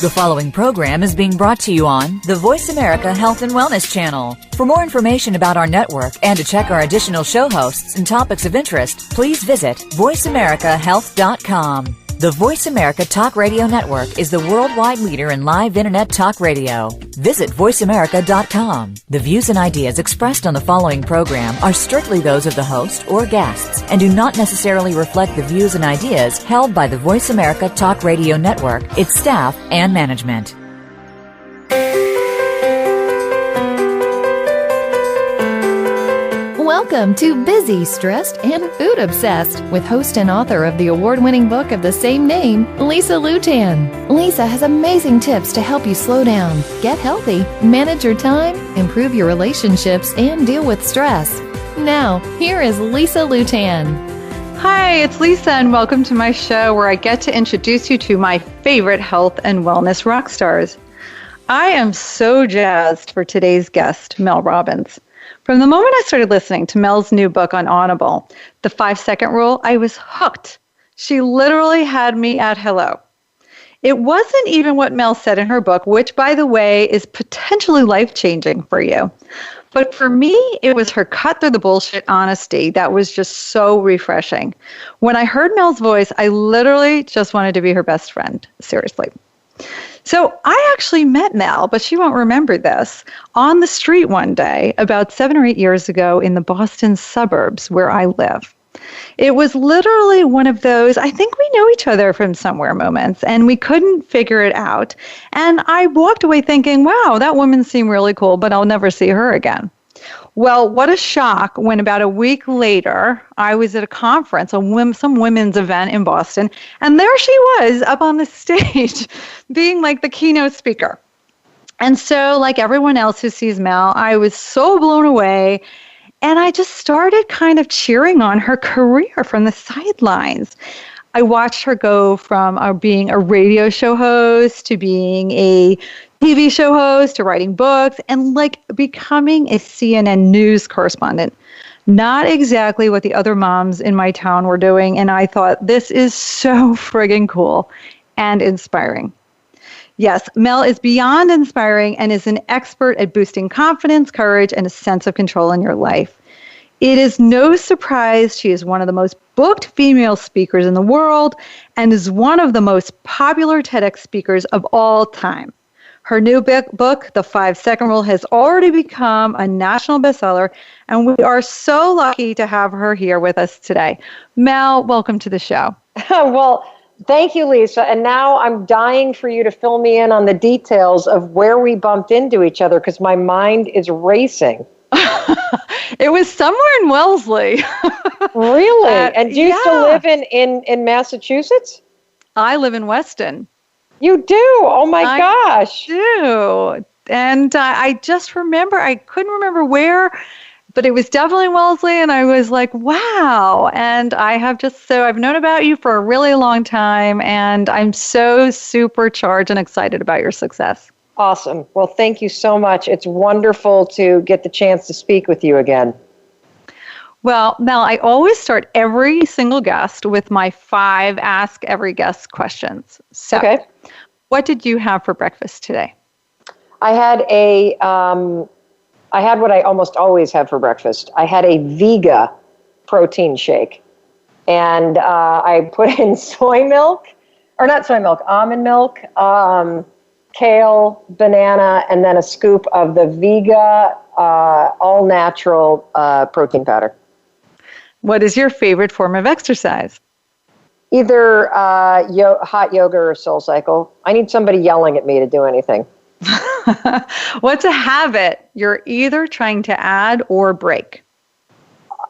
The following program is being brought to you on the Voice America Health and Wellness Channel. For more information about our network and to check our additional show hosts and topics of interest, please visit voiceamericahealth.com. The Voice America Talk Radio Network is the worldwide leader in live Internet talk radio. Visit voiceamerica.com. The views and ideas expressed on the following program are strictly those of the host or guests and do not necessarily reflect the views and ideas held by the Voice America Talk Radio Network, its staff, and management. Welcome to Busy, Stressed, and Food Obsessed with host and author of the award-winning book of the same name, Lisa Lutan. Lisa has amazing tips to help you slow down, get healthy, manage your time, improve your relationships, and deal with stress. Now, here is Lisa Lutan. Hi, it's Lisa, and welcome to my show where I get to introduce you to my favorite health and wellness rock stars. I am so jazzed for today's guest, Mel Robbins. From the moment I started listening to Mel's new book on Audible, The 5-Second Rule, I was hooked. She literally had me at hello. It wasn't even what Mel said in her book, which, by the way, is potentially life-changing for you. But for me, it was her cut through the bullshit honesty that was just so refreshing. When I heard Mel's voice, I literally just wanted to be her best friend. Seriously. So I actually met Mel, but she won't remember this, on the street one day about 7 or 8 years ago in the Boston suburbs where I live. It was literally one of those, I think we know each other from somewhere moments, and we couldn't figure it out. And I walked away thinking, wow, that woman seemed really cool, but I'll never see her again. Well, what a shock when about a week later, I was at a conference, some women's event in Boston, and there she was up on the stage being like the keynote speaker. And so, like everyone else who sees Mel, I was so blown away, and I just started kind of cheering on her career from the sidelines. I watched her go from being a radio show host to being a TV show host to writing books and like becoming a CNN news correspondent. Not exactly what the other moms in my town were doing. And I thought, this is so friggin' cool and inspiring. Yes, Mel is beyond inspiring and is an expert at boosting confidence, courage, and a sense of control in your life. It is no surprise she is one of the most booked female speakers in the world and is one of the most popular TEDx speakers of all time. Her new book, The 5-Second Rule, has already become a national bestseller, and we are so lucky to have her here with us today. Mel, welcome to the show. Well, thank you, Lisa. And now I'm dying for you to fill me in on the details of where we bumped into each other because my mind is racing. It was somewhere in Wellesley. Really? And do you still live in Massachusetts? I live in Weston. You do? Oh, my gosh. I do. And I just remember, I couldn't remember where, but it was definitely Wellesley, and I was like, wow. And I've known about you for a really long time, and I'm so supercharged and excited about your success. Awesome. Well, thank you so much. It's wonderful to get the chance to speak with you again. Well, Mel, I always start every single guest with my 5 Ask Every Guest questions. So, okay. What did you have for breakfast today? I had what I almost always have for breakfast. I had a Vega protein shake, and I put in almond milk, kale, banana, and then a scoop of the Vega all-natural protein powder. What is your favorite form of exercise? Either hot yoga or SoulCycle. I need somebody yelling at me to do anything. What's a habit you're either trying to add or break?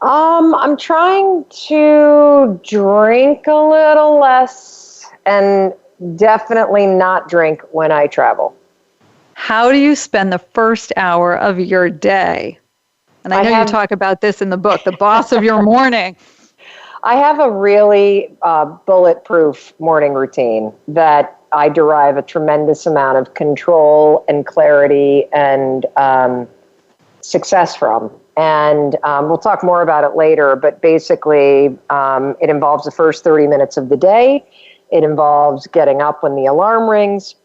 I'm trying to drink a little less and definitely not drink when I travel. How do you spend the first hour of your day? And I know you talk about this in the book, The Boss of Your Morning. I have a really bulletproof morning routine that I derive a tremendous amount of control and clarity and success from. And we'll talk more about it later, but basically it involves the first 30 minutes of the day. It involves getting up when the alarm rings.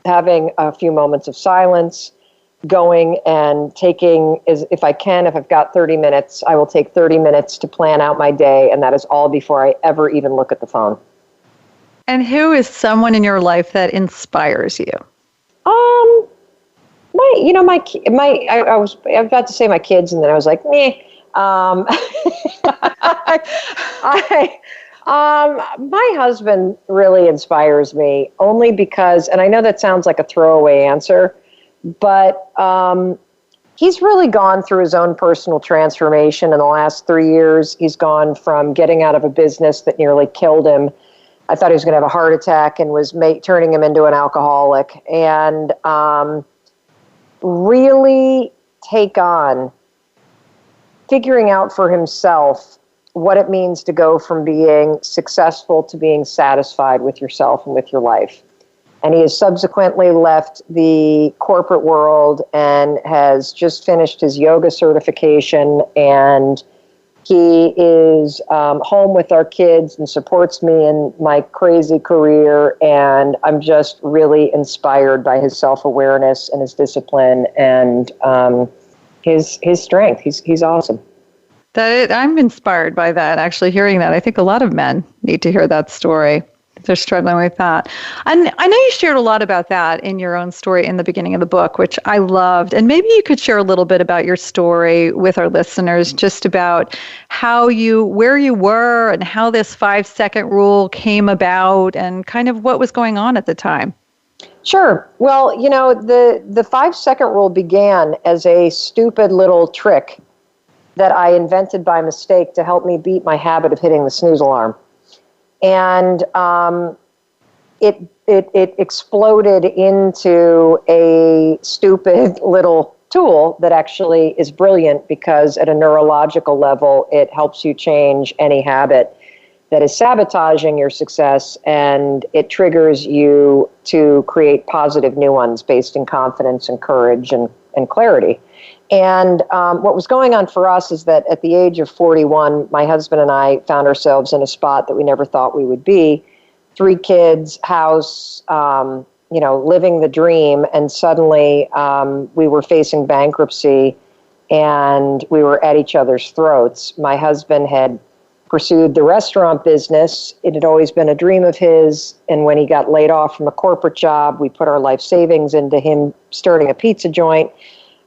having a few moments of silence, going and taking, if I've got 30 minutes, I will take 30 minutes to plan out my day, and that is all before I ever even look at the phone. And who is someone in your life that inspires you? I was about to say my kids, and then I was like, meh. My husband really inspires me, only because, and I know that sounds like a throwaway answer, but he's really gone through his own personal transformation in the last 3 years. He's gone from getting out of a business that nearly killed him. I thought he was going to have a heart attack, and was turning him into an alcoholic, and really take on figuring out for himself what it means to go from being successful to being satisfied with yourself and with your life. And he has subsequently left the corporate world and has just finished his yoga certification, and he is home with our kids and supports me in my crazy career, and I'm just really inspired by his self-awareness and his discipline and his strength. He's awesome. I'm inspired by that, actually, hearing that. I think a lot of men need to hear that story. They're struggling with that. And I know you shared a lot about that in your own story in the beginning of the book, which I loved. And maybe you could share a little bit about your story with our listeners, just about where you were and how this 5-second rule came about and kind of what was going on at the time. Sure. Well, the 5-second rule began as a stupid little trick that I invented by mistake to help me beat my habit of hitting the snooze alarm. And it exploded into a stupid little tool that actually is brilliant, because at a neurological level, it helps you change any habit that is sabotaging your success, and it triggers you to create positive new ones based in confidence and courage and clarity. And what was going on for us is that at the age of 41, my husband and I found ourselves in a spot that we never thought we would be. 3 kids, house, living the dream. And suddenly we were facing bankruptcy, and we were at each other's throats. My husband had pursued the restaurant business. It had always been a dream of his. And when he got laid off from a corporate job, we put our life savings into him starting a pizza joint.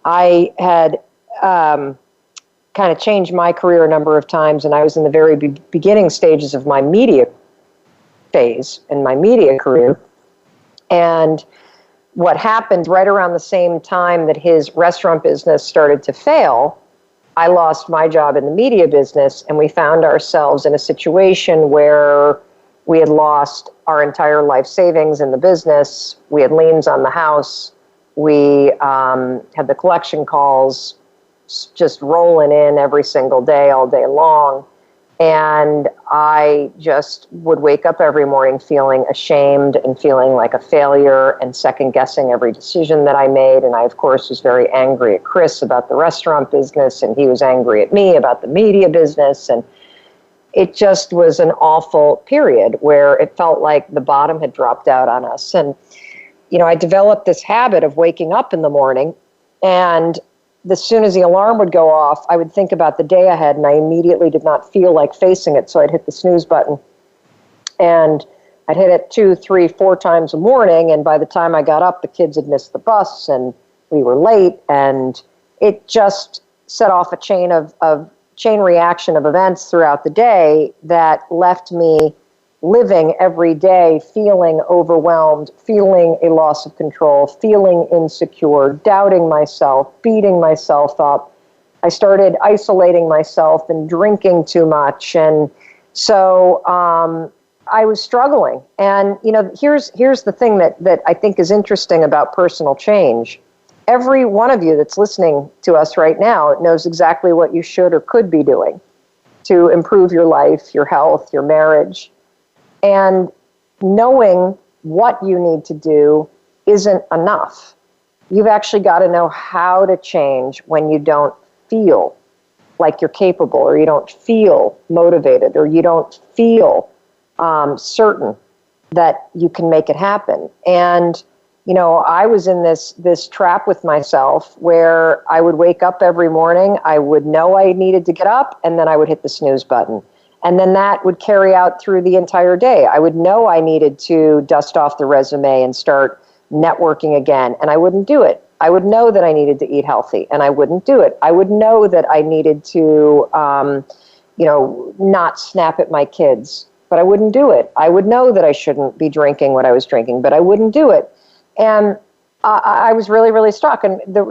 I had kind of changed my career a number of times, and I was in the very beginning stages of my media phase in my media career. And what happened right around the same time that his restaurant business started to fail, I lost my job in the media business, and we found ourselves in a situation where we had lost our entire life savings in the business. We had liens on the house. We had the collection calls just rolling in every single day, all day long. And I just would wake up every morning feeling ashamed and feeling like a failure and second guessing every decision that I made. And I, of course, was very angry at Chris about the restaurant business, and he was angry at me about the media business. And it just was an awful period where it felt like the bottom had dropped out on us. And I developed this habit of waking up in the morning, and as soon as the alarm would go off, I would think about the day ahead, and I immediately did not feel like facing it, so I'd hit the snooze button. And I'd hit it 2, 3, 4 times a morning, and by the time I got up, the kids had missed the bus, and we were late, and it just set off a chain reaction of events throughout the day that left me living every day feeling overwhelmed, feeling a loss of control, feeling insecure, doubting myself, beating myself up. I started isolating myself and drinking too much. And so I was struggling. And, here's the thing that I think is interesting about personal change. Every one of you that's listening to us right now knows exactly what you should or could be doing to improve your life, your health, your marriage. And knowing what you need to do isn't enough. You've actually got to know how to change when you don't feel like you're capable, or you don't feel motivated, or you don't feel certain that you can make it happen. And I was in this trap with myself where I would wake up every morning, I would know I needed to get up, and then I would hit the snooze button. And then that would carry out through the entire day. I would know I needed to dust off the resume and start networking again, and I wouldn't do it. I would know that I needed to eat healthy, and I wouldn't do it. I would know that I needed to, not snap at my kids, but I wouldn't do it. I would know that I shouldn't be drinking what I was drinking, but I wouldn't do it. And I was really, really stuck. And the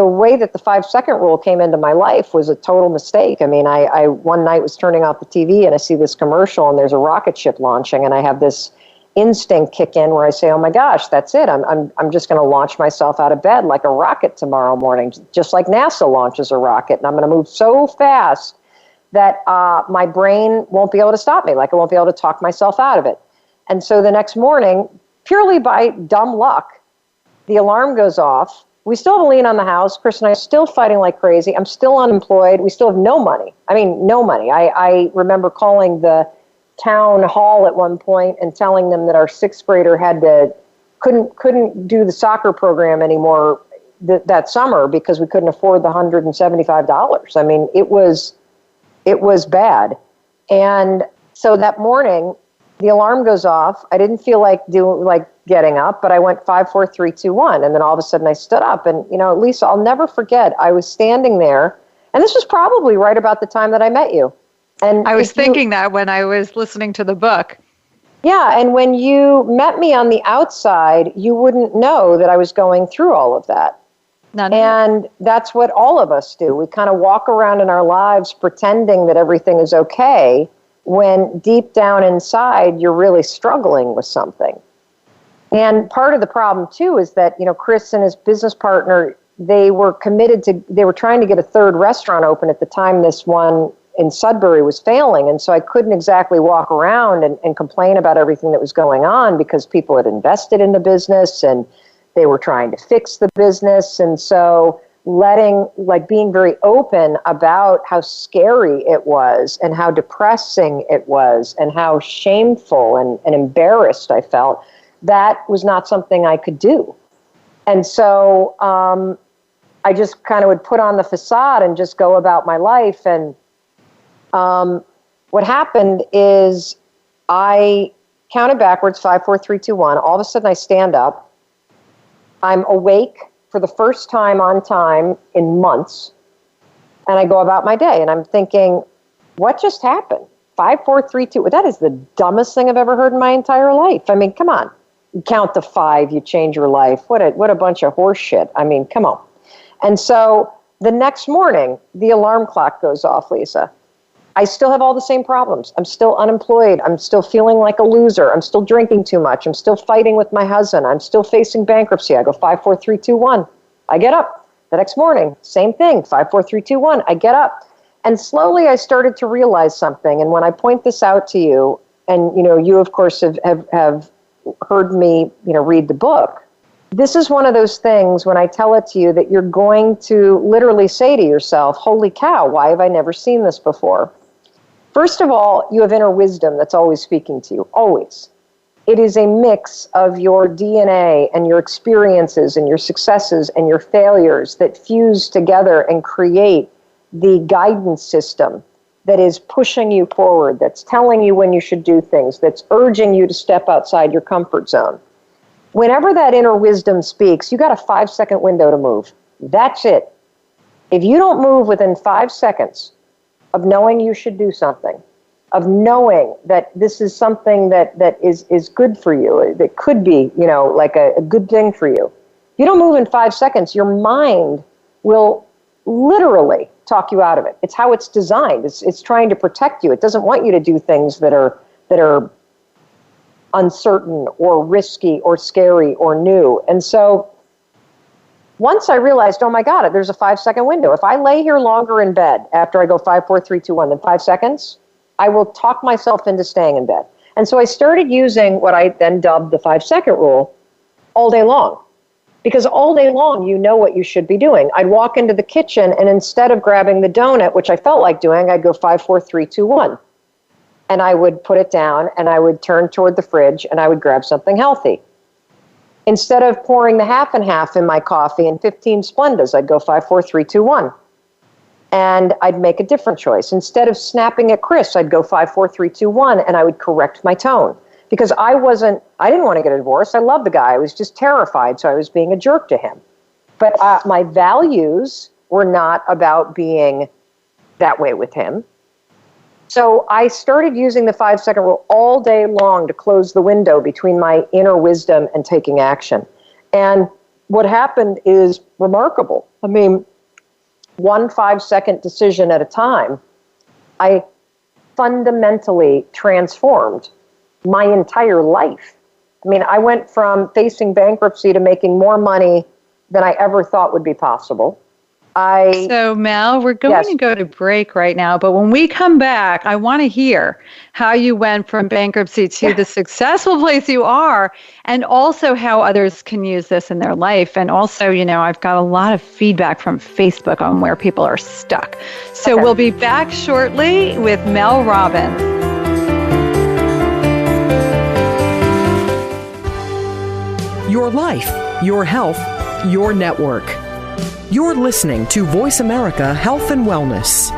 way that the 5-second rule came into my life was a total mistake. I mean, I one night was turning off the TV and I see this commercial and there's a rocket ship launching, and I have this instinct kick in where I say, oh my gosh, that's it. I'm just going to launch myself out of bed like a rocket tomorrow morning, just like NASA launches a rocket. And I'm going to move so fast that my brain won't be able to stop me. Like I won't be able to talk myself out of it. And so the next morning, purely by dumb luck, the alarm goes off. We still have a lien on the house. Chris and I are still fighting like crazy. I'm still unemployed. We still have no money. I mean, no money. I remember calling the town hall at one point and telling them that our 6th grader couldn't do the soccer program anymore that summer because we couldn't afford the $175. I mean, it was bad. And so that morning, the alarm goes off. I didn't feel like getting up, but I went 5, 4, 3, 2, 1. And then all of a sudden I stood up. And, Lisa, I'll never forget, I was standing there. And this was probably right about the time that I met you. And I was thinking that when I was listening to the book. Yeah. And when you met me on the outside, you wouldn't know that I was going through all of that. And that's what all of us do. We kind of walk around in our lives pretending that everything is okay, when deep down inside, you're really struggling with something. And part of the problem, too, is that, Chris and his business partner, they were trying to get a 3rd restaurant open at the time this one in Sudbury was failing. And so I couldn't exactly walk around and complain about everything that was going on because people had invested in the business and they were trying to fix the business. And so being very open about how scary it was and how depressing it was and how shameful and embarrassed I felt, that was not something I could do. And so I just kind of would put on the facade and just go about my life. And what happened is I counted backwards, 5, 4, 3, 2, 1. All of a sudden I stand up. I'm awake for the first time on time in months, and I go about my day, and I'm thinking, what just happened? 5, 4, 3, 2. That is the dumbest thing I've ever heard in my entire life. I mean, come on. You count to 5, you change your life. What a bunch of horse shit. I mean, come on. And so the next morning, the alarm clock goes off, Lisa. I still have all the same problems. I'm still unemployed. I'm still feeling like a loser. I'm still drinking too much. I'm still fighting with my husband. I'm still facing bankruptcy. I go 5, 4, 3, 2, 1. I get up. The next morning, same thing. 5, 4, 3, 2, 1. I get up. And slowly I started to realize something. And when I point this out to you, and you of course have heard me read the book, this is one of those things when I tell it to you that you're going to literally say to yourself, holy cow, why have I never seen this before? First of all, you have inner wisdom that's always speaking to you, always. It is a mix of your DNA and your experiences and your successes and your failures that fuse together and create the guidance system that is pushing you forward, that's telling you when you should do things, that's urging you to step outside your comfort zone. Whenever that inner wisdom speaks, you got a 5-second window to move. That's it. If you don't move within 5 seconds of knowing you should do something, of knowing that this is something that is good for you, that could be, like a good thing for you. You don't move in 5 seconds, your mind will literally talk you out of it. It's how it's designed. It's trying to protect you. It doesn't want you to do things that are uncertain or risky or scary or new. And so once I realized, oh my God, there's a 5-second window. If I lay here longer in bed after I go 5, 4, 3, 2, 1 than 5 seconds, I will talk myself into staying in bed. And so I started using what I then dubbed the 5-second rule all day long. Because all day long, you know what you should be doing. I'd walk into the kitchen, and instead of grabbing the donut, which I felt like doing, I'd go 5, 4, 3, 2, 1. And I would put it down, and I would turn toward the fridge, and I would grab something healthy. Instead of pouring the half and half in my coffee and 15 Splendas, I'd go 5, 4, 3, 2, 1. And I'd make a different choice. Instead of snapping at Chris, I'd go 5, 4, 3, 2, 1, and I would correct my tone. Because I didn't want to get a divorce. I loved the guy. I was just terrified, so I was being a jerk to him. But my values were not about being that way with him. So I started using the 5-second rule all day long to close the window between my inner wisdom and taking action. And what happened is remarkable. I mean, one 5-second decision at a time, I fundamentally transformed my entire life. I mean, I went from facing bankruptcy to making more money than I ever thought would be possible. So, Mel, we're going to go to break right now, but when we come back, I want to hear how you went from bankruptcy to the successful place you are, and also how others can use this in their life. And also, I've got a lot of feedback from Facebook on where people are stuck. So we'll be back shortly with Mel Robbins. Your life, your health, your network. You're listening to Voice America Health and Wellness.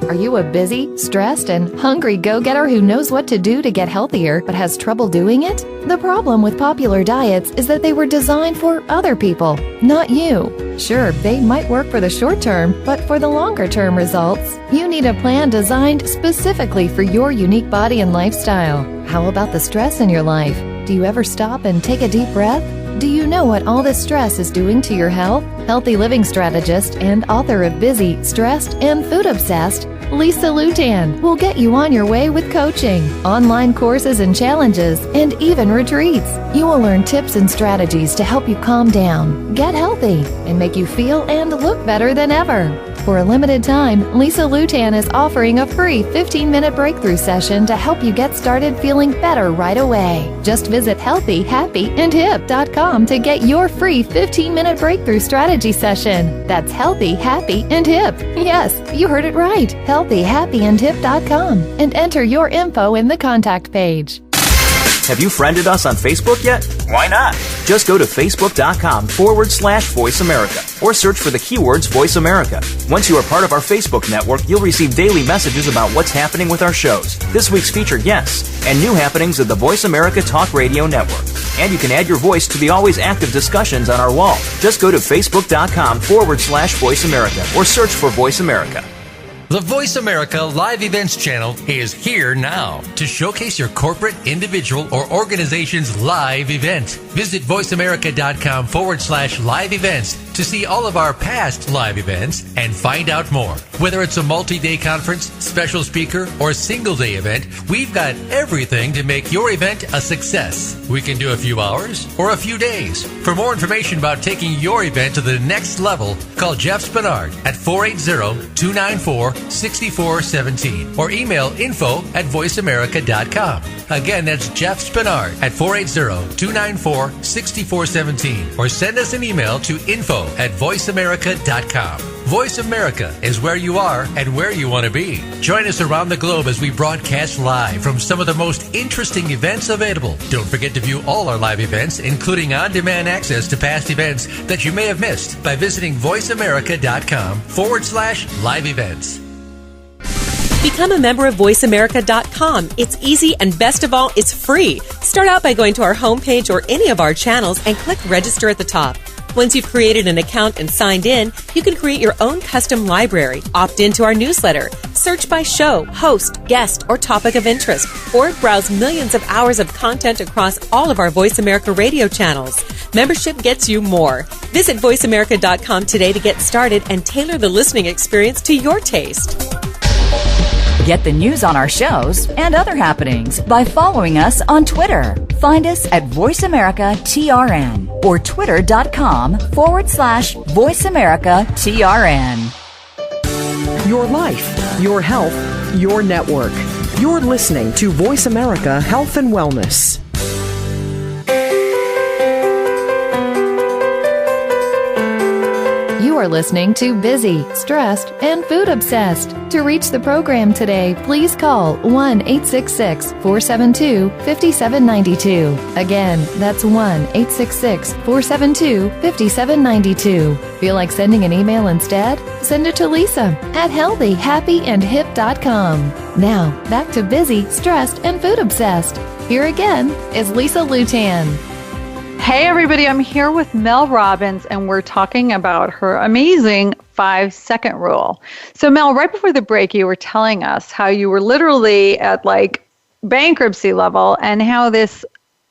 Are you a busy, stressed, and hungry go-getter who knows what to do to get healthier but has trouble doing it? The problem with popular diets is that they were designed for other people, not you. Sure, they might work for the short term, but for the longer term results, you need a plan designed specifically for your unique body and lifestyle. How about the stress in your life? Do you ever stop and take a deep breath? Do you know what all this stress is doing to your health? Healthy living strategist and author of Busy, Stressed, and Food Obsessed, Lisa Lutan will get you on your way with coaching, online courses and challenges, and even retreats. You will learn tips and strategies to help you calm down, get healthy, and make you feel and look better than ever. For a limited time, Lisa Lutan is offering a free 15-minute breakthrough session to help you get started feeling better right away. Just visit healthyhappyandhip.com to get your free 15-minute breakthrough strategy session. That's Healthy, Happy, and Hip. Yes, you heard it right. healthyhappyandhip.com and enter your info in the contact page. Have you friended us on Facebook yet? Why not? Just go to facebook.com/Voice America or search for the keywords Voice America. Once you are part of our Facebook network, you'll receive daily messages about what's happening with our shows, this week's featured guests, and new happenings of the Voice America Talk Radio Network. And you can add your voice to the always active discussions on our wall. Just go to facebook.com/Voice America or search for Voice America. The Voice America Live Events channel is here now to showcase your corporate, individual, or organization's live event. Visit voiceamerica.com/live events to see all of our past live events and find out more. Whether it's a multi-day conference, special speaker, or single-day event, we've got everything to make your event a success. We can do a few hours or a few days. For more information about taking your event to the next level, call Jeff Spinard at 480-294-6417 or email info@voiceamerica.com. Again, that's Jeff Spinard at 480-294-6417 or send us an email to info@voiceamerica.com. Voice America is where you are and where you want to be. Join us around the globe as we broadcast live from some of the most interesting events available. Don't forget to view all our live events, including on-demand access to past events that you may have missed by visiting voiceamerica.com/live events. Become a member of VoiceAmerica.com. It's easy, and best of all, it's free. Start out by going to our homepage or any of our channels and click Register at the top. Once you've created an account and signed in, you can create your own custom library, opt into our newsletter, search by show, host, guest, or topic of interest, or browse millions of hours of content across all of our Voice America radio channels. Membership gets you more. Visit VoiceAmerica.com today to get started and tailor the listening experience to your taste. Get the news on our shows and other happenings by following us on Twitter. Find us at Voice America TRN or twitter.com/Voice America TRN. Your life, your health, your network. You're listening to Voice America Health and Wellness. You You are listening to Busy, Stressed, and Food Obsessed. To reach the program today, please call 1-866-472-5792. Again, that's 1-866-472-5792. Feel like sending an email instead? Send it to Lisa at healthyhappyandhip.com. Now, back to Busy, Stressed, and Food Obsessed. Here again is Lisa Lutan. Hey everybody, I'm here with Mel Robbins and we're talking about her amazing 5-second rule. So Mel, right before the break, you were telling us how you were literally at like bankruptcy level and how this,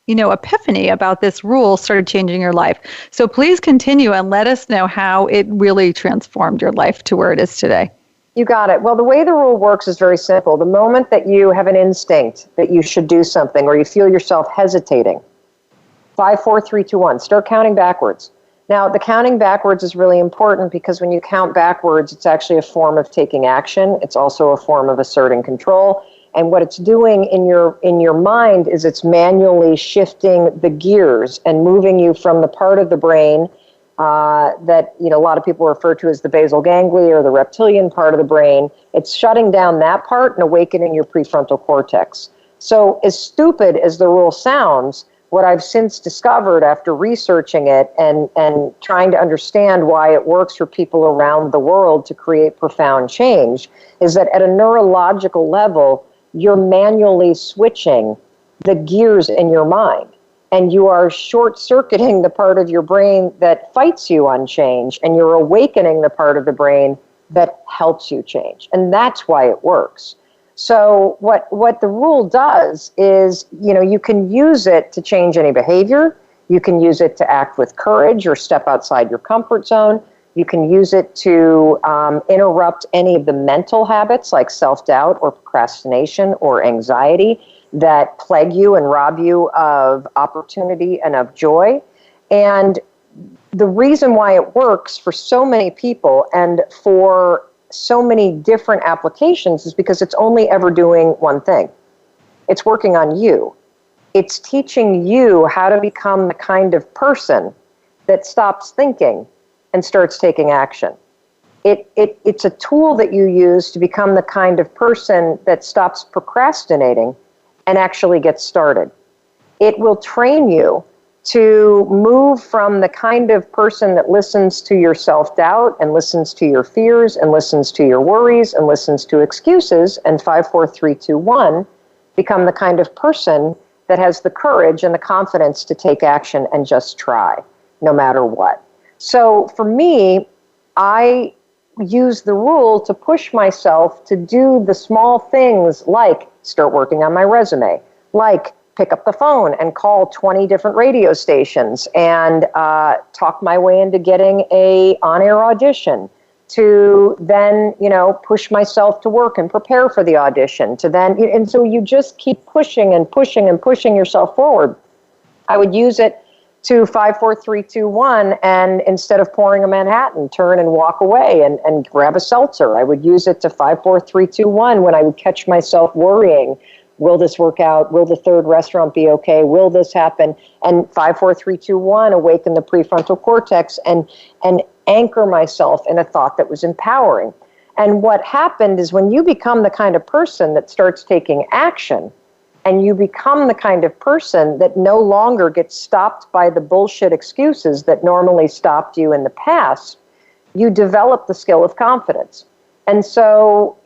epiphany about this rule started changing your life. So please continue and let us know how it really transformed your life to where it is today. You got it. Well, the way the rule works is very simple. The moment that you have an instinct that you should do something or you feel yourself hesitating, 5, 4, 3, 2, 1. Start counting backwards. Now, the counting backwards is really important because when you count backwards, it's actually a form of taking action. It's also a form of asserting control. And what it's doing in your mind is it's manually shifting the gears and moving you from the part of the brain that a lot of people refer to as the basal ganglia or the reptilian part of the brain. It's shutting down that part and awakening your prefrontal cortex. So as stupid as the rule sounds, what I've since discovered after researching it and trying to understand why it works for people around the world to create profound change is that at a neurological level, you're manually switching the gears in your mind. And you are short-circuiting the part of your brain that fights you on change, and you're awakening the part of the brain that helps you change. And that's why it works. So what the rule does is, you can use it to change any behavior. You can use it to act with courage or step outside your comfort zone. You can use it to interrupt any of the mental habits like self-doubt or procrastination or anxiety that plague you and rob you of opportunity and of joy. And the reason why it works for so many people and for so many different applications is because it's only ever doing one thing. It's working on you. It's teaching you how to become the kind of person that stops thinking and starts taking action. It's a tool that you use to become the kind of person that stops procrastinating and actually gets started. It will train you to move from the kind of person that listens to your self-doubt and listens to your fears and listens to your worries and listens to excuses and 5, 4, 3, 2, 1, become the kind of person that has the courage and the confidence to take action and just try, no matter what. So for me, I use the rule to push myself to do the small things like start working on my resume, like pick up the phone and call 20 different radio stations and talk my way into getting a on-air audition, to then, push myself to work and prepare for the audition, to then, and so you just keep pushing and pushing and pushing yourself forward. I would use it to 5, 4, 3, 2, 1, and instead of pouring a Manhattan, turn and walk away and grab a seltzer. I would use it to 5, 4, 3, 2, 1 when I would catch myself worrying. Will this work out? Will the third restaurant be okay? Will this happen? And 5, 4, 3, 2, 1, awaken the prefrontal cortex and anchor myself in a thought that was empowering. And what happened is when you become the kind of person that starts taking action, and you become the kind of person that no longer gets stopped by the bullshit excuses that normally stopped you in the past, you develop the skill of confidence. And so,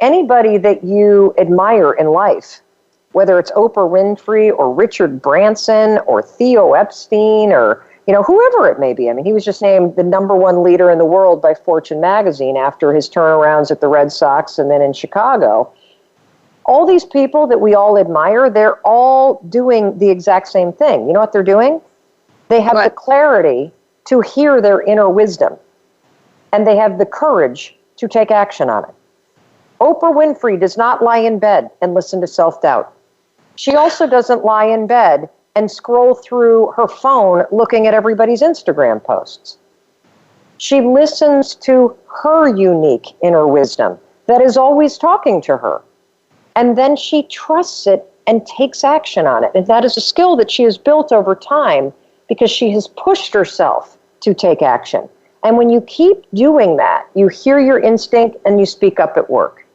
anybody that you admire in life, whether it's Oprah Winfrey or Richard Branson or Theo Epstein or, whoever it may be. I mean, he was just named the #1 leader in the world by Fortune magazine after his turnarounds at the Red Sox and then in Chicago. All these people that we all admire, they're all doing the exact same thing. You know what they're doing? They have the clarity to hear their inner wisdom, and they have the courage to take action on it. Oprah Winfrey does not lie in bed and listen to self-doubt. She also doesn't lie in bed and scroll through her phone looking at everybody's Instagram posts. She listens to her unique inner wisdom that is always talking to her. And then she trusts it and takes action on it. And that is a skill that she has built over time because she has pushed herself to take action. And when you keep doing that, you hear your instinct and you speak up at work.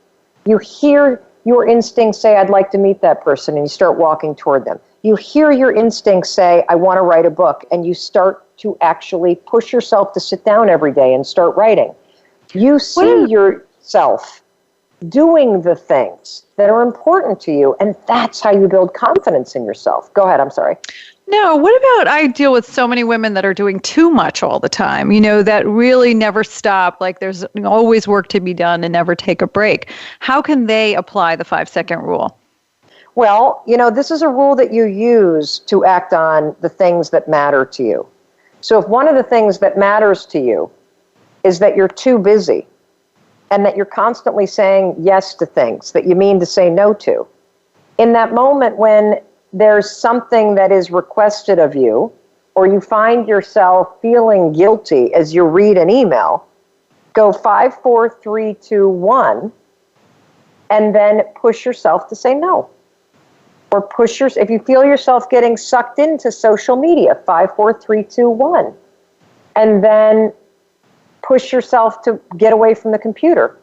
You hear your instinct say, I'd like to meet that person, and you start walking toward them. You hear your instinct say, I want to write a book, and you start to actually push yourself to sit down every day and start writing. You see yourself doing the things that are important to you, and that's how you build confidence in yourself. Go ahead, I'm sorry. No, what about, I deal with so many women that are doing too much all the time, that really never stop, like there's always work to be done and never take a break. How can they apply the 5-second rule? Well, this is a rule that you use to act on the things that matter to you. So if one of the things that matters to you is that you're too busy and that you're constantly saying yes to things that you mean to say no to, in that moment when there's something that is requested of you, or you find yourself feeling guilty as you read an email, go 5, 4, 3, 2, 1, and then push yourself to say no. Or if you feel yourself getting sucked into social media, 5, 4, 3, 2, 1, and then push yourself to get away from the computer.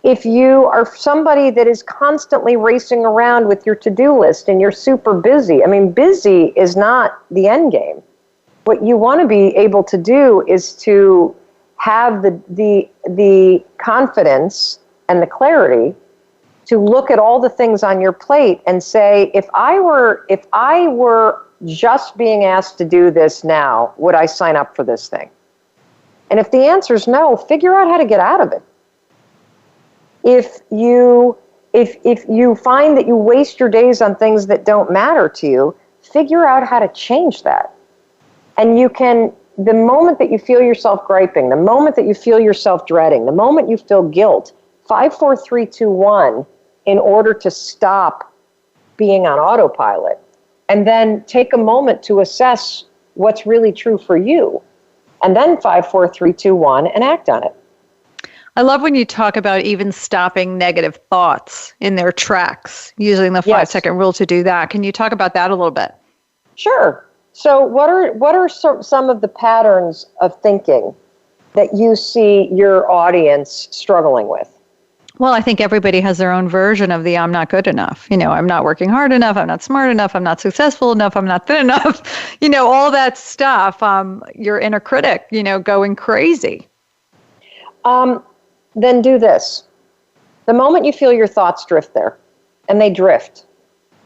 If you are somebody that is constantly racing around with your to-do list and you're super busy, busy is not the end game. What you want to be able to do is to have the confidence and the clarity to look at all the things on your plate and say, if I were just being asked to do this now, would I sign up for this thing? And if the answer is no, figure out how to get out of it. If you find that you waste your days on things that don't matter to you, figure out how to change that. And you can, the moment that you feel yourself griping, the moment that you feel yourself dreading, the moment you feel guilt, 5, 4, 3, 2, 1, in order to stop being on autopilot, and then take a moment to assess what's really true for you, and then 5, 4, 3, 2, 1, and act on it. I love when you talk about even stopping negative thoughts in their tracks, using the 5-second rule to do that. Can you talk about that a little bit? Sure. So what are some of the patterns of thinking that you see your audience struggling with? Well, I think everybody has their own version of the I'm not good enough. I'm not working hard enough. I'm not smart enough. I'm not successful enough. I'm not thin enough. All that stuff. Your inner critic, going crazy. Then do this. The moment you feel your thoughts drift there, and they drift,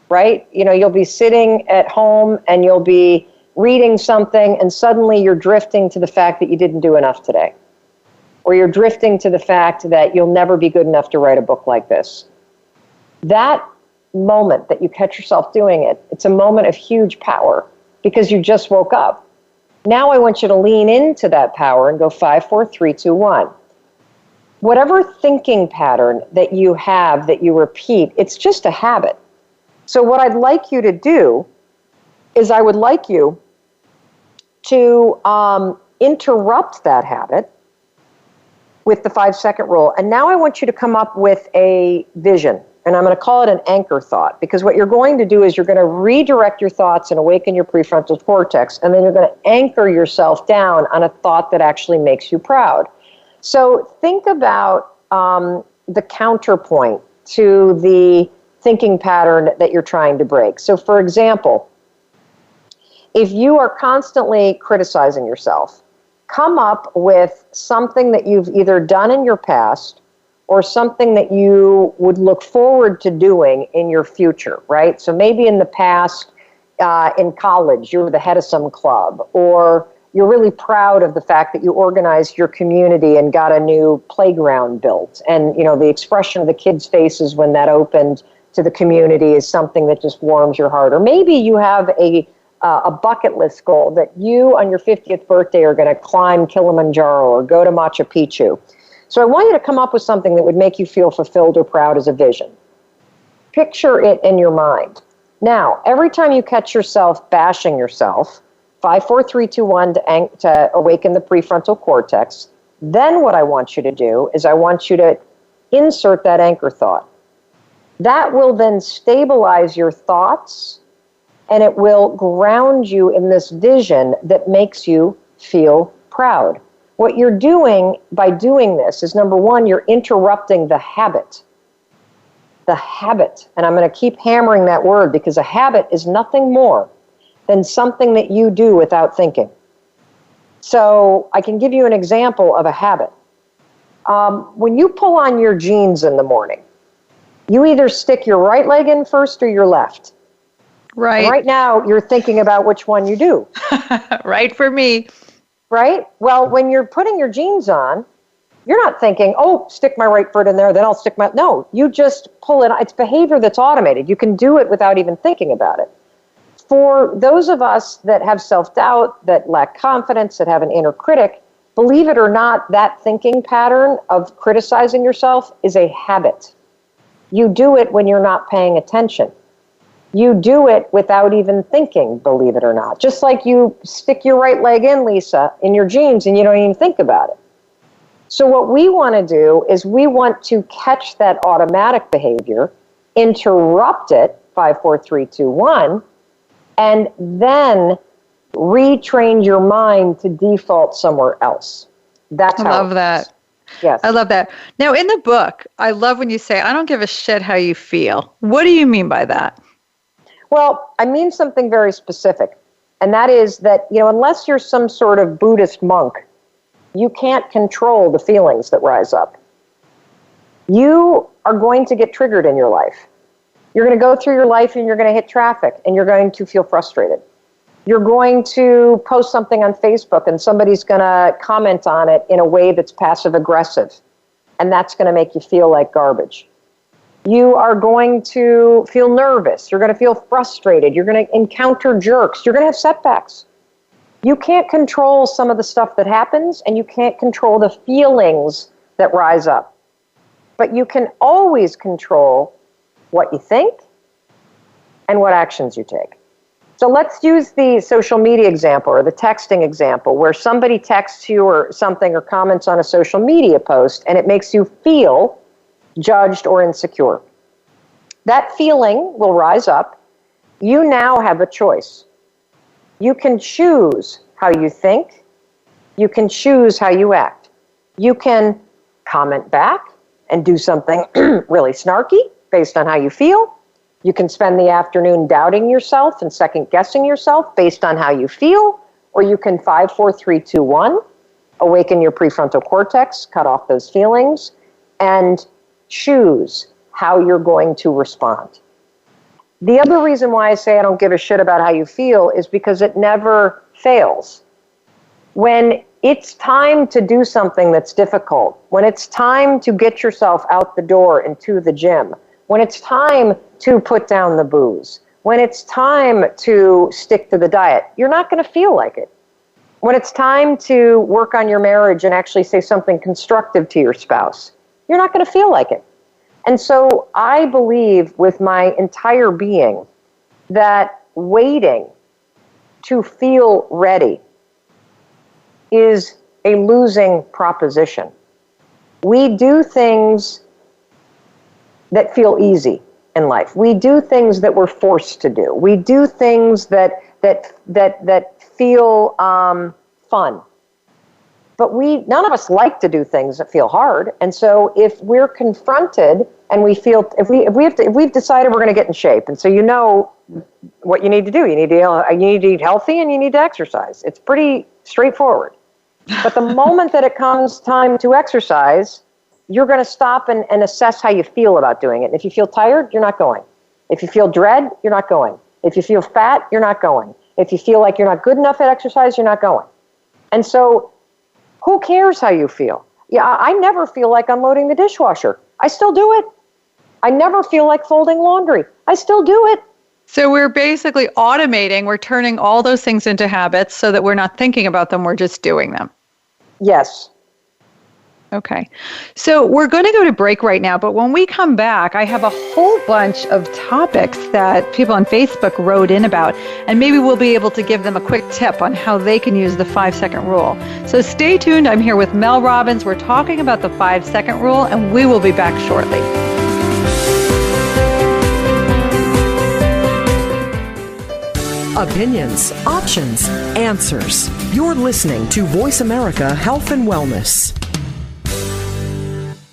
right? You'll be sitting at home and you'll be reading something and suddenly you're drifting to the fact that you didn't do enough today. Or you're drifting to the fact that you'll never be good enough to write a book like this. That moment that you catch yourself doing it, it's a moment of huge power because you just woke up. Now I want you to lean into that power and go 5, 4, 3, 2, 1. Whatever thinking pattern that you have that you repeat, it's just a habit. So what I'd like you to do is I would like you to interrupt that habit with the 5-second rule. And now I want you to come up with a vision. And I'm going to call it an anchor thought, because what you're going to do is you're going to redirect your thoughts and awaken your prefrontal cortex, and then you're going to anchor yourself down on a thought that actually makes you proud. So think about the counterpoint to the thinking pattern that you're trying to break. So for example, if you are constantly criticizing yourself, come up with something that you've either done in your past or something that you would look forward to doing in your future, right? So maybe in the past, in college, you were the head of some club, or you're really proud of the fact that you organized your community and got a new playground built. And, the expression of the kids' faces when that opened to the community is something that just warms your heart. Or maybe you have a bucket list goal that you, on your 50th birthday, are going to climb Kilimanjaro or go to Machu Picchu. So I want you to come up with something that would make you feel fulfilled or proud as a vision. Picture it in your mind. Now, every time you catch yourself bashing yourself, 5, 4, 3, 2, 1 to awaken the prefrontal cortex, then what I want you to do is I want you to insert that anchor thought. That will then stabilize your thoughts, and it will ground you in this vision that makes you feel proud. What you're doing by doing this is, number one, you're interrupting the habit. The habit. And I'm going to keep hammering that word, because a habit is nothing more than something that you do without thinking. So I can give you an example of a habit. When you pull on your jeans in the morning, you either stick your right leg in first or your left. Right. And right now, you're thinking about which one you do. Right for me. Right? Well, when you're putting your jeans on, you're not thinking, oh, stick my right foot in there, then I'll stick my... No, you just pull it. It's behavior that's automated. You can do it without even thinking about it. For those of us that have self-doubt, that lack confidence, that have an inner critic, believe it or not, that thinking pattern of criticizing yourself is a habit. You do it when you're not paying attention. You do it without even thinking, believe it or not. Just like you stick your right leg in, Lisa, in your jeans, and you don't even think about it. So what we want to do is we want to catch that automatic behavior, interrupt it, 5, 4, 3, 2, 1, and then retrain your mind to default somewhere else. That's how. I love that. Yes. I love that. Now, in the book, I love when you say, I don't give a shit how you feel. What do you mean by that? Well, I mean something very specific, and that is that, unless you're some sort of Buddhist monk, you can't control the feelings that rise up. You are going to get triggered in your life. You're going to go through your life and you're going to hit traffic and you're going to feel frustrated. You're going to post something on Facebook and somebody's going to comment on it in a way that's passive aggressive, and that's going to make you feel like garbage. You are going to feel nervous. You're going to feel frustrated. You're going to encounter jerks. You're going to have setbacks. You can't control some of the stuff that happens, and you can't control the feelings that rise up. But you can always control what you think and what actions you take. So let's use the social media example or the texting example, where somebody texts you or something or comments on a social media post, and it makes you feel judged or insecure. That feeling will rise up. You now have a choice. You can choose how you think. You can choose how you act. You can comment back and do something really snarky based on how you feel. You can spend the afternoon doubting yourself and second-guessing yourself based on how you feel. Or you can 5, 4, 3, 2, 1, awaken your prefrontal cortex, cut off those feelings, and choose how you're going to respond. The other reason why I say I don't give a shit about how you feel is because it never fails. When it's time to do something that's difficult, when it's time to get yourself out the door and to the gym, when it's time to put down the booze, when it's time to stick to the diet, you're not going to feel like it. When it's time to work on your marriage and actually say something constructive to your spouse, you're not going to feel like it. And so I believe with my entire being that waiting to feel ready is a losing proposition. We do things that feel easy in life. We do things that we're forced to do. We do things that feel fun. But none of us like to do things that feel hard. And so if we're confronted and we feel, if we've decided we're going to get in shape, and so you know what you need to do. You need to eat healthy and you need to exercise. It's pretty straightforward. But the moment that it comes time to exercise, you're going to stop and assess how you feel about doing it. And if you feel tired, you're not going. If you feel dread, you're not going. If you feel fat, you're not going. If you feel like you're not good enough at exercise, you're not going. And so who cares how you feel? Yeah, I never feel like unloading the dishwasher. I still do it. I never feel like folding laundry. I still do it. So we're basically automating, we're turning all those things into habits so that we're not thinking about them, we're just doing them. Yes. Okay. So we're going to go to break right now, but when we come back, I have a whole bunch of topics that people on Facebook wrote in about, and maybe we'll be able to give them a quick tip on how they can use the 5-second rule. So stay tuned. I'm here with Mel Robbins. We're talking about the 5-second rule, and we will be back shortly. Opinions, options, answers. You're listening to Voice America Health and Wellness.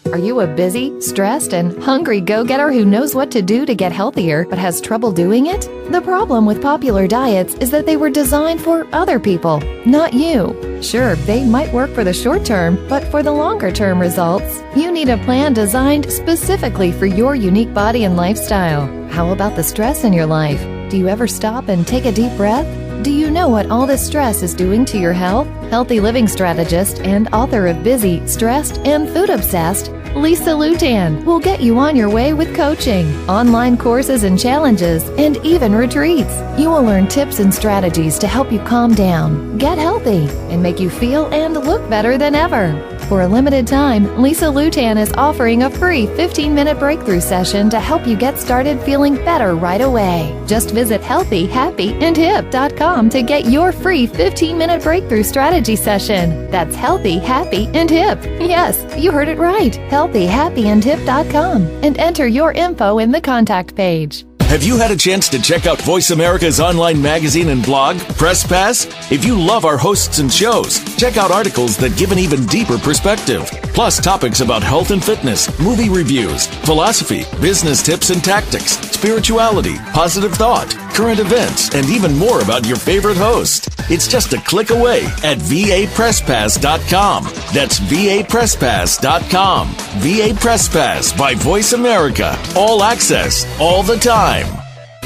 Are you a busy, stressed, and hungry go-getter who knows what to do to get healthier but has trouble doing it? The problem with popular diets is that they were designed for other people, not you. Sure, they might work for the short term, but for the longer term results, you need a plan designed specifically for your unique body and lifestyle. How about the stress in your life? Do you ever stop and take a deep breath? Do you know what all this stress is doing to your health? Healthy living strategist and author of Busy, Stressed, and Food Obsessed, Lisa Lutan will get you on your way with coaching, online courses and challenges, and even retreats. You will learn tips and strategies to help you calm down, get healthy, and make you feel and look better than ever. For a limited time, Lisa Lutan is offering a free 15-minute breakthrough session to help you get started feeling better right away. Just visit healthyhappyandhip.com to get your free 15-minute breakthrough strategy session. That's Healthy, Happy, and Hip. Yes, you heard it right. healthyhappyandhip.com and enter your info in the contact page. Have you had a chance to check out Voice America's online magazine and blog, Press Pass? If you love our hosts and shows, check out articles that give an even deeper perspective. Plus topics about health and fitness, movie reviews, philosophy, business tips and tactics, spirituality, positive thought, current events, and even more about your favorite host. It's just a click away at vapresspass.com. That's vapresspass.com. VA Press Pass by Voice America. All access, all the time.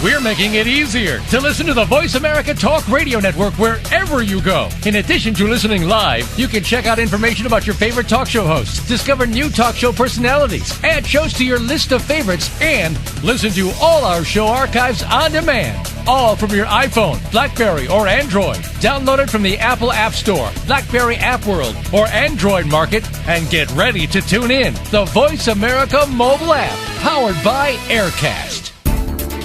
We're making it easier to listen to the Voice America Talk Radio Network wherever you go. In addition to listening live, you can check out information about your favorite talk show hosts, discover new talk show personalities, add shows to your list of favorites, and listen to all our show archives on demand. All from your iPhone, BlackBerry, or Android. Download it from the Apple App Store, BlackBerry App World, or Android Market, and get ready to tune in. The Voice America mobile app, powered by Aircast.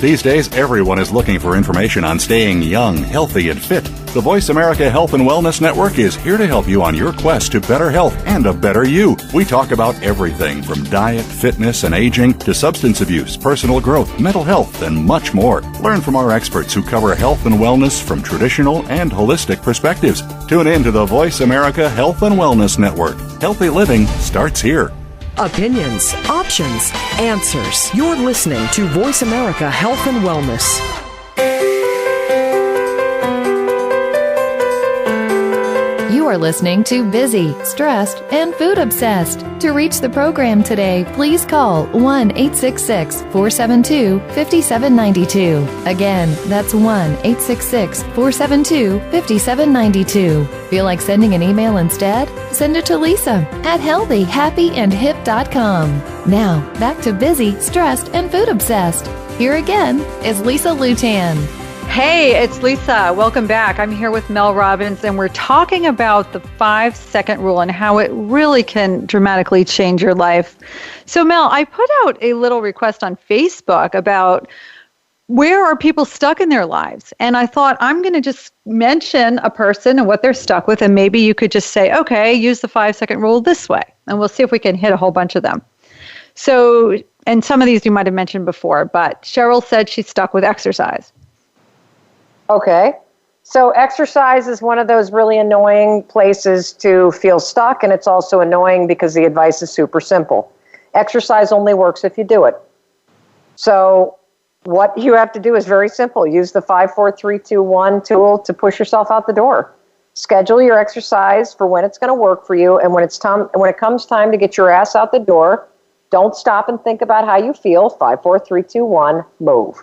These days, everyone is looking for information on staying young, healthy, and fit. The Voice America Health and Wellness Network is here to help you on your quest to better health and a better you. We talk about everything from diet, fitness, and aging to substance abuse, personal growth, mental health, and much more. Learn from our experts who cover health and wellness from traditional and holistic perspectives. Tune in to the Voice America Health and Wellness Network. Healthy living starts here. Opinions, options, answers. You're listening to Voice America Health and Wellness. You are listening to Busy, Stressed, and Food Obsessed. To reach the program today, please call 1-866-472-5792. Again, that's 1-866-472-5792. Feel like sending an email instead? Send it to Lisa at healthyhappyandhip.com. Now, back to Busy, Stressed, and Food Obsessed. Here again is Lisa Lutan. Hey, it's Lisa. Welcome back. I'm here with Mel Robbins, and we're talking about the 5-second rule and how it really can dramatically change your life. So, Mel, I put out a little request on Facebook about where are people stuck in their lives? And I thought I'm going to just mention a person and what they're stuck with, and maybe you could just say, okay, use the 5-second rule this way, and we'll see if we can hit a whole bunch of them. So, and some of these you might have mentioned before, but Cheryl said she's stuck with exercise. Okay. So exercise is one of those really annoying places to feel stuck, and it's also annoying because the advice is super simple. Exercise only works if you do it. So what you have to do is very simple. Use the 5-4-3-2-1 tool to push yourself out the door. Schedule your exercise for when it's going to work for you, and when it comes time to get your ass out the door, don't stop and think about how you feel. 5-4-3-2-1, move.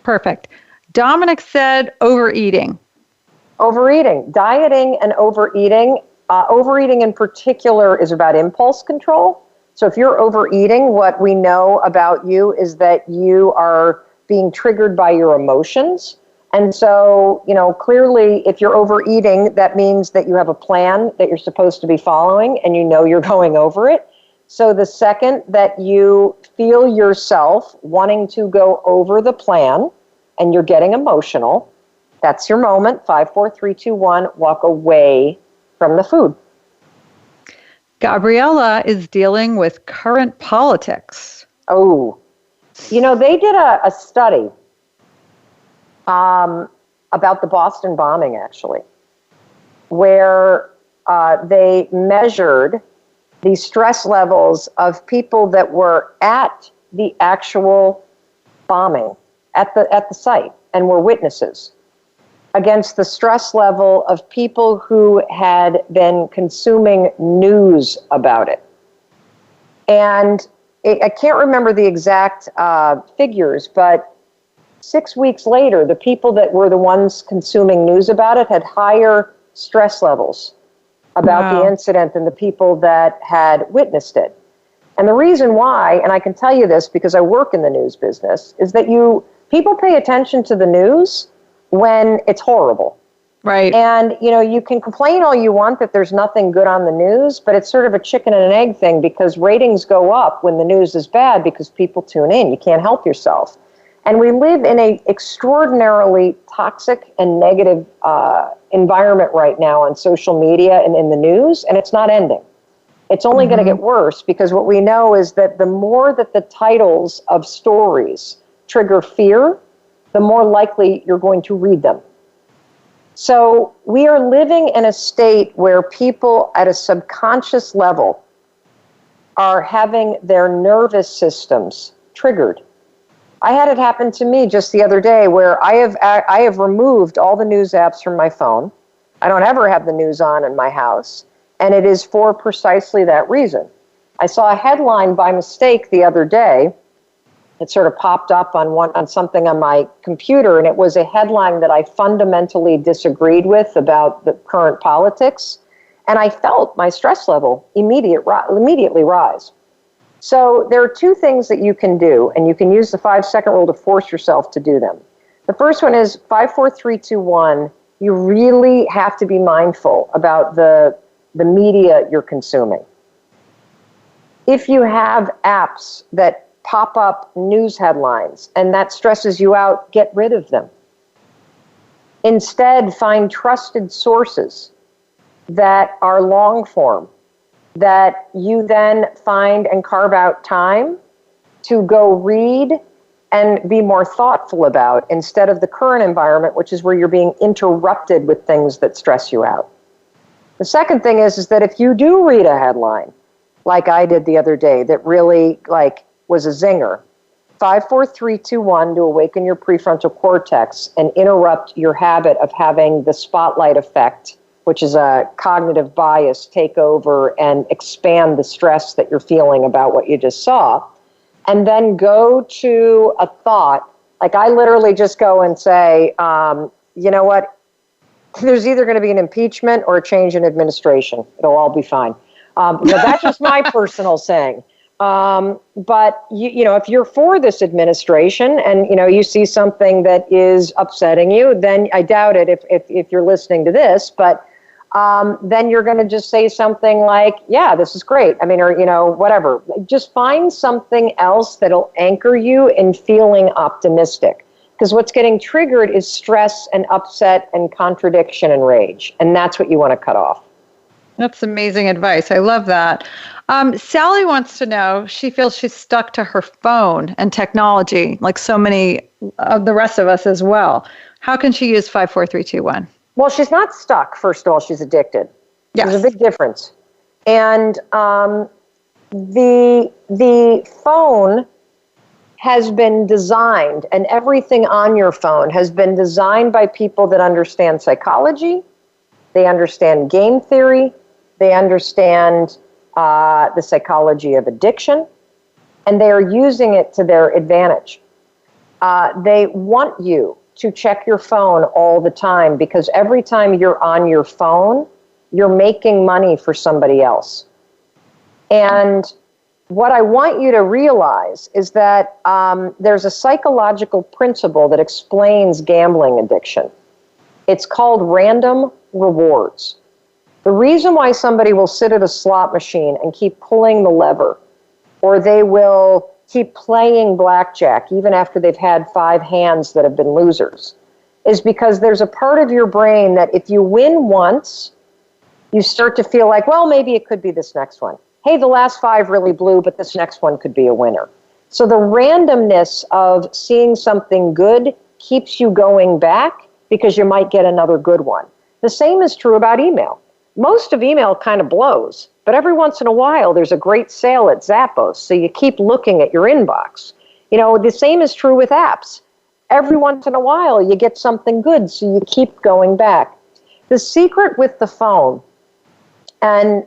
Perfect. Dominic said overeating. Overeating. Dieting and overeating. Overeating in particular is about impulse control. So if you're overeating, what we know about you is that you are being triggered by your emotions. And so, clearly if you're overeating, that means that you have a plan that you're supposed to be following and you know you're going over it. So the second that you feel yourself wanting to go over the plan, and you're getting emotional, that's your moment. 5-4-3-2-1, walk away from the food. Gabriella is dealing with current politics. Oh, they did a study about the Boston bombing, actually, where they measured the stress levels of people that were at the actual bombing at the site and were witnesses against the stress level of people who had been consuming news about it. And I can't remember the exact figures, but 6 weeks later, the people that were the ones consuming news about it had higher stress levels about the incident than the people that had witnessed it. And the reason why, and I can tell you this because I work in the news business, is that people pay attention to the news when it's horrible. Right. And, you can complain all you want that there's nothing good on the news, but it's sort of a chicken and an egg thing because ratings go up when the news is bad because people tune in. You can't help yourself. And we live in an extraordinarily toxic and negative environment right now on social media and in the news, and it's not ending. It's only going to get worse because what we know is that the more that the titles of stories trigger fear, the more likely you're going to read them. So we are living in a state where people at a subconscious level are having their nervous systems triggered. I had it happen to me just the other day where I have removed all the news apps from my phone. I don't ever have the news on in my house, and it is for precisely that reason. I saw a headline by mistake the other day. It sort of popped up on something on my computer, and it was a headline that I fundamentally disagreed with about the current politics, and I felt my stress level immediately rise. So there are two things that you can do, and you can use the 5-second rule to force yourself to do them. The first one is 5, 4, 3, 2, 1. You really have to be mindful about the media you're consuming. If you have apps that pop up news headlines and that stresses you out, get rid of them. Instead, find trusted sources that are long form, that you then find and carve out time to go read and be more thoughtful about instead of the current environment, which is where you're being interrupted with things that stress you out. The second thing is that if you do read a headline, like I did the other day, that really was a zinger, 5, 4, 3, 2, 1 to awaken your prefrontal cortex and interrupt your habit of having the spotlight effect, which is a cognitive bias, take over and expand the stress that you're feeling about what you just saw. And then go to a thought, like I literally just go and say, you know what, there's either going to be an impeachment or a change in administration. It'll all be fine. That's just my personal saying. But if you're for this administration and, you see something that is upsetting you, then I doubt it if you're listening to this, but then you're going to just say something like, yeah, this is great. Or, whatever. Just find something else that'll anchor you in feeling optimistic. Because what's getting triggered is stress and upset and contradiction and rage. And that's what you want to cut off. That's amazing advice. I love that. Sally wants to know, she feels she's stuck to her phone and technology, like so many of the rest of us as well. How can she use 5, 4, 3, 2, 1? Well, she's not stuck, first of all. She's addicted. Yes. There's a big difference. And the phone has been designed, and everything on your phone has been designed by people that understand psychology, they understand game theory, they understand the psychology of addiction, and they are using it to their advantage. They want you to check your phone all the time because every time you're on your phone, you're making money for somebody else. And what I want you to realize is that there's a psychological principle that explains gambling addiction. It's called random rewards. The reason why somebody will sit at a slot machine and keep pulling the lever, or they will keep playing blackjack even after they've had 5 hands that have been losers, is because there's a part of your brain that if you win once, you start to feel like, well, maybe it could be this next one. Hey, the last 5 really blew, but this next one could be a winner. So the randomness of seeing something good keeps you going back because you might get another good one. The same is true about email. Most of email kind of blows, but every once in a while there's a great sale at Zappos, so you keep looking at your inbox. The same is true with apps. Every once in a while you get something good, so you keep going back. The secret with the phone and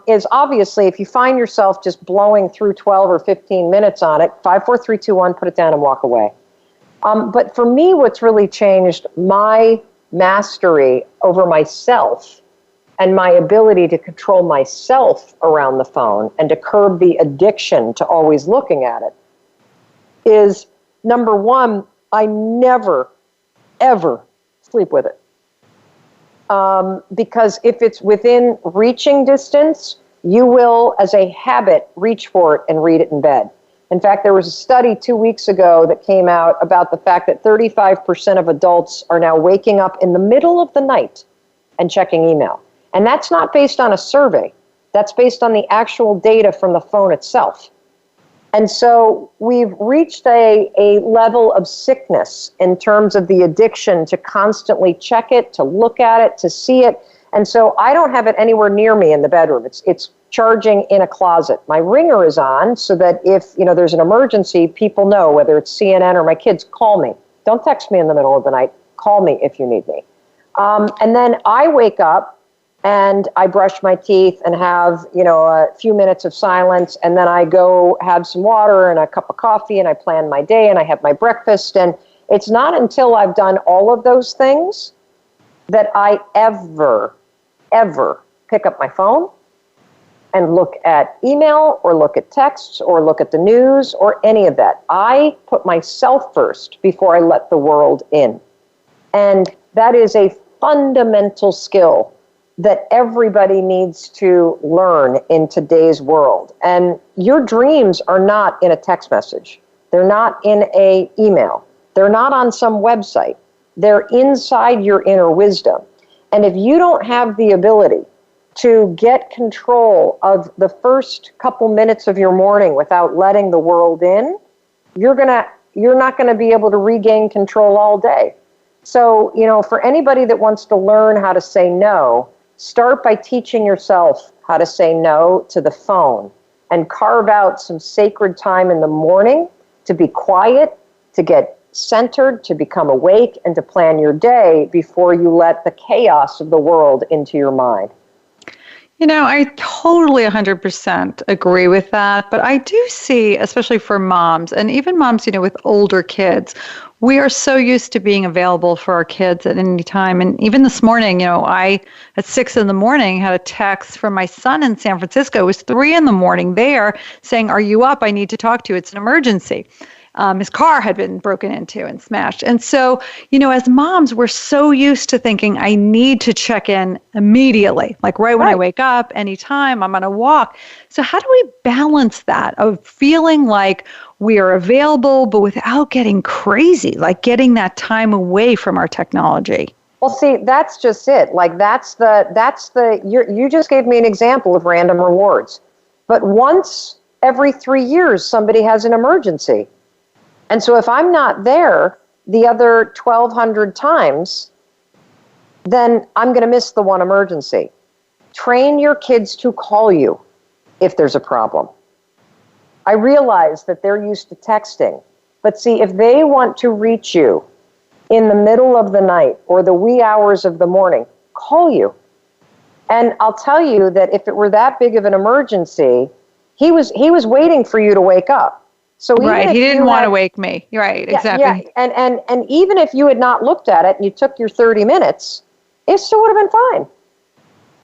is obviously if you find yourself just blowing through 12 or 15 minutes on it, 5, 4, 3, 2, 1, put it down and walk away. But for me, what's really changed my mastery over myself and my ability to control myself around the phone and to curb the addiction to always looking at it is, number one, I never, ever sleep with it. Because if it's within reaching distance, you will, as a habit, reach for it and read it in bed. In fact, there was a study 2 weeks ago that came out about the fact that 35% of adults are now waking up in the middle of the night and checking email. And that's not based on a survey. That's based on the actual data from the phone itself. And so we've reached a level of sickness in terms of the addiction to constantly check it, to look at it, to see it. And so I don't have it anywhere near me in the bedroom. It's charging in a closet. My ringer is on so that if there's an emergency, people know, whether it's CNN or my kids, call me. Don't text me in the middle of the night. Call me if you need me. And then I wake up and I brush my teeth and have, a few minutes of silence. And then I go have some water and a cup of coffee and I plan my day and I have my breakfast. And it's not until I've done all of those things that I ever pick up my phone and look at email or look at texts or look at the news or any of that. I put myself first before I let the world in. And that is a fundamental skill that everybody needs to learn in today's world. And your dreams are not in a text message. They're not in an email. They're not on some website. They're inside your inner wisdom. And if you don't have the ability to get control of the first couple minutes of your morning without letting the world in, you're not going to be able to regain control all day. So, for anybody that wants to learn how to say no, start by teaching yourself how to say no to the phone and carve out some sacred time in the morning to be quiet, to get centered, to become awake, and to plan your day before you let the chaos of the world into your mind. I totally 100% agree with that. But I do see, especially for moms and even moms, with older kids, we are so used to being available for our kids at any time. And even this morning, I, at 6 a.m, had a text from my son in San Francisco. It was 3 a.m. there saying, "Are you up? I need to talk to you. It's an emergency." His car had been broken into and smashed. And so, as moms, we're so used to thinking, I need to check in immediately, like right when I wake up, anytime I'm on a walk. So how do we balance that of feeling like we are available, but without getting crazy, like getting that time away from our technology? Well, see, that's just it. Like you just gave me an example of random rewards. But once every 3 years, somebody has an emergency. And so if I'm not there the other 1,200 times, then I'm going to miss the one emergency. Train your kids to call you if there's a problem. I realize that they're used to texting, but see, if they want to reach you in the middle of the night or the wee hours of the morning, call you. And I'll tell you that if it were that big of an emergency, he was waiting for you to wake up. So right, he didn't want to wake me. Right, exactly. Yeah. And even if you had not looked at it and you took your 30 minutes, it still would have been fine.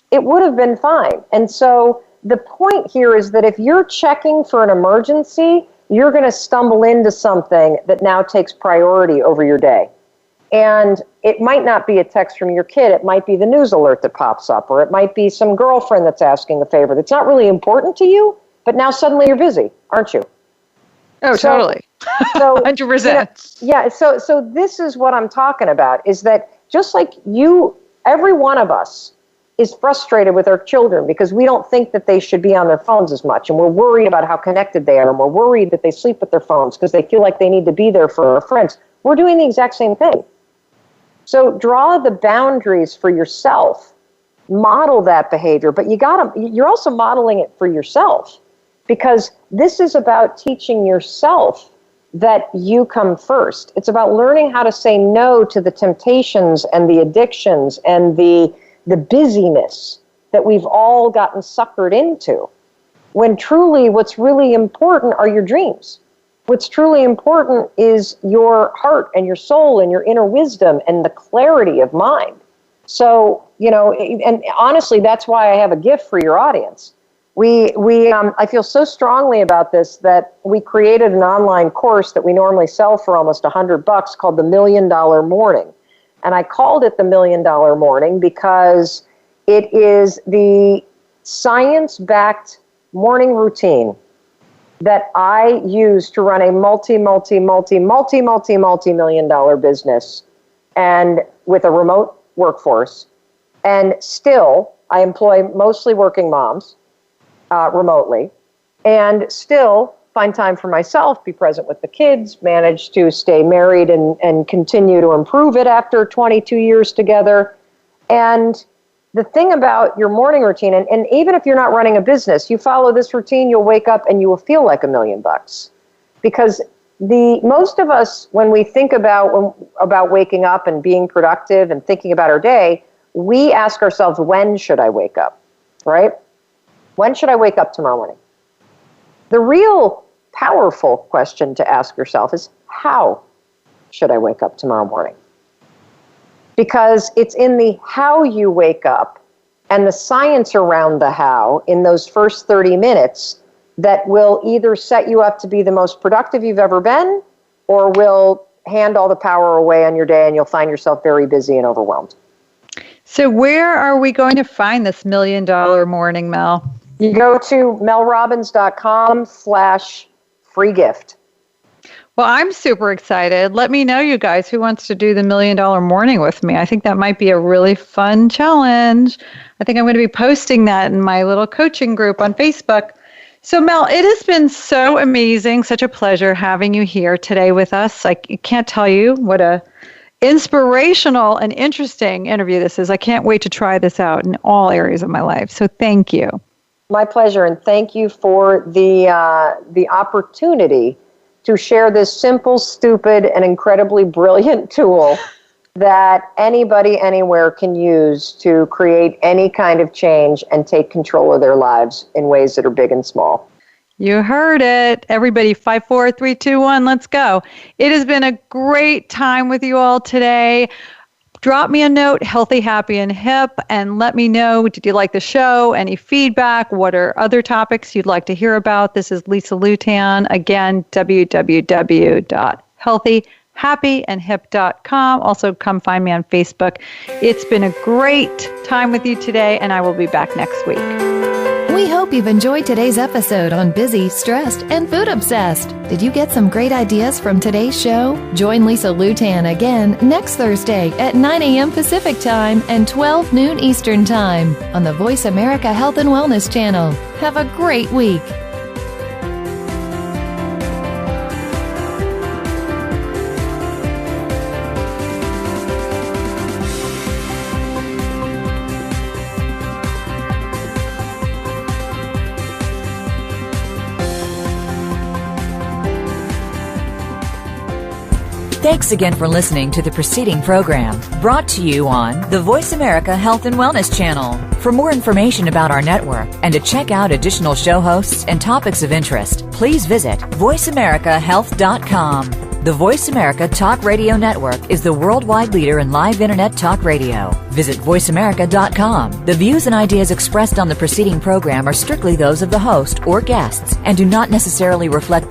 It would have been fine. And so the point here is that if you're checking for an emergency, you're going to stumble into something that now takes priority over your day. And it might not be a text from your kid. It might be the news alert that pops up, or it might be some girlfriend that's asking a favor that's not really important to you, but now suddenly you're busy, aren't you? Oh, totally. So 100%. So this is what I'm talking about, is that just like you, every one of us is frustrated with our children because we don't think that they should be on their phones as much. And we're worried about how connected they are. And we're worried that they sleep with their phones because they feel like they need to be there for their friends. We're doing the exact same thing. So draw the boundaries for yourself. Model that behavior, but you're also modeling it for yourself, because this is about teaching yourself that you come first. It's about learning how to say no to the temptations and the addictions and the busyness that we've all gotten suckered into, when truly what's really important are your dreams. What's truly important is your heart and your soul and your inner wisdom and the clarity of mind. So, and honestly, that's why I have a gift for your audience. I feel so strongly about this that we created an online course that we normally sell for almost $100 called the $1 Million Morning. And I called it the $1 Million Morning because it is the science-backed morning routine that I use to run a multi-million dollar business, and with a remote workforce. And still, I employ mostly working moms remotely, and still find time for myself, be present with the kids, manage to stay married and continue to improve it after 22 years together. And the thing about your morning routine, and even if you're not running a business, you follow this routine, you'll wake up and you will feel like $1 million. Because most of us, when we think about waking up and being productive and thinking about our day, we ask ourselves, when should I wake up, right? When should I wake up tomorrow morning? The real powerful question to ask yourself is, how should I wake up tomorrow morning? Because it's in the how you wake up and the science around the how in those first 30 minutes that will either set you up to be the most productive you've ever been, or will hand all the power away on your day and you'll find yourself very busy and overwhelmed. So where are we going to find this $1 Million Morning, Mel? You go to melrobbins.com/free gift. Well, I'm super excited. Let me know, you guys, who wants to do the $1 Million Morning with me. I think that might be a really fun challenge. I think I'm going to be posting that in my little coaching group on Facebook. So, Mel, it has been so amazing, such a pleasure having you here today with us. I can't tell you what a inspirational and interesting interview this is. I can't wait to try this out in all areas of my life. So thank you. My pleasure, and thank you for the opportunity to share this simple, stupid, and incredibly brilliant tool that anybody anywhere can use to create any kind of change and take control of their lives in ways that are big and small. You heard it. Everybody, 5, 4, 3, 2, 1, let's go. It has been a great time with you all today. Drop me a note, Healthy, Happy, and Hip, and let me know, did you like the show? Any feedback? What are other topics you'd like to hear about? This is Lisa Lutan. Again, www.healthyhappyandhip.com. Also, come find me on Facebook. It's been a great time with you today, and I will be back next week. We hope you've enjoyed today's episode on Busy, Stressed, and Food Obsessed. Did you get some great ideas from today's show? Join Lisa Lutan again next Thursday at 9 a.m. Pacific Time and 12 noon Eastern Time on the Voice America Health and Wellness channel. Have a great week. Thanks again for listening to the preceding program, brought to you on the Voice America Health and Wellness channel. For more information about our network and to check out additional show hosts and topics of interest, please visit voiceamericahealth.com. The Voice America Talk Radio Network is the worldwide leader in live Internet talk radio. Visit voiceamerica.com. The views and ideas expressed on the preceding program are strictly those of the host or guests and do not necessarily reflect